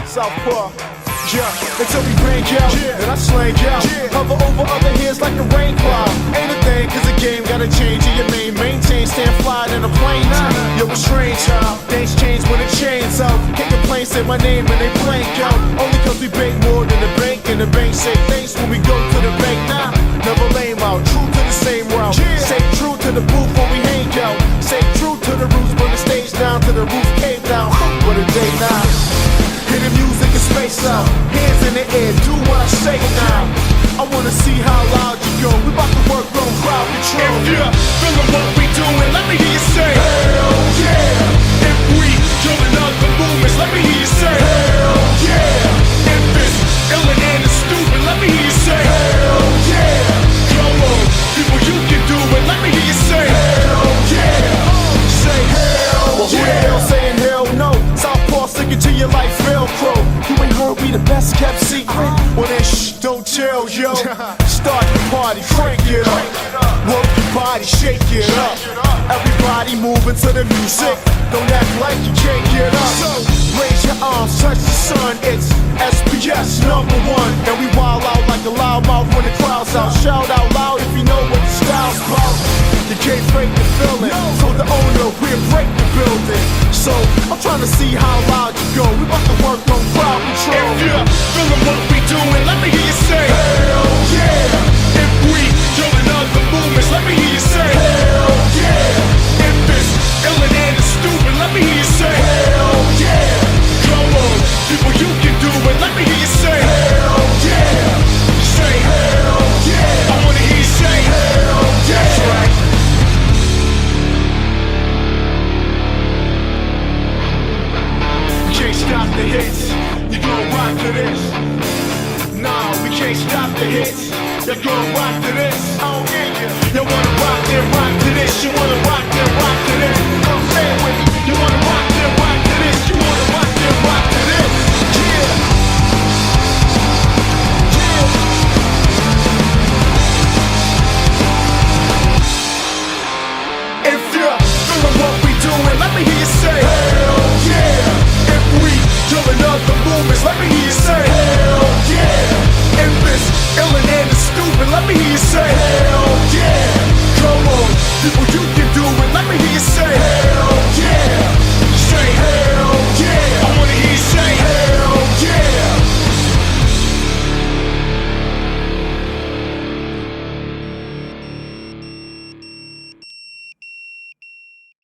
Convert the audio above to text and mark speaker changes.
Speaker 1: Southpaw. Yeah, until we bang out, and I slang out. Hover over other heads like a rain cloud. Ain't a thing, cause the game gotta change. And your main maintain, stand fly in a plane. Yo, it's strange how things change when the chains out. Can't complain, say my name and they blank out. Only cause we bank more than the bank, and the bank say thanks when we go to the bank. Nah, never lame out, true to the same route. Stay true to the booth when we hang out. Stay true to the roots, burn the stage down to the roof cave down. What a day now. Hear the music and space out. Hands in the air, do what I say now. I wanna see how loud you go. We bout to work on crowd control.
Speaker 2: If you're feeling what we doing, let me hear you say hell yeah. If we doing other movements, let me hear you say hell yeah. If it's illin' and it's stupid, let me hear you say hell yeah. Come on, people, you can do it. Let me hear you say hell yeah.
Speaker 1: Say hell yeah. Who the hell saying hell no? Southpaw sticking to your life Velcro. You ain't heard we the best kept secret. Well then shh, don't tell yo. Start the party, crank it up. Work your body, shake it up. Everybody moving to the music. Don't act like you can't get up. So raise your arms, touch the sun. It's SPS #1. And we wild out like a loudmouth when the crowd's out. Shout out loud if you know what the style's about. You can't fake the feeling. So the owner, we'll break the building. So I'm trying to see how loud you go. We about to work on crowd control.
Speaker 2: If you're feeling what we doing, let me hear you say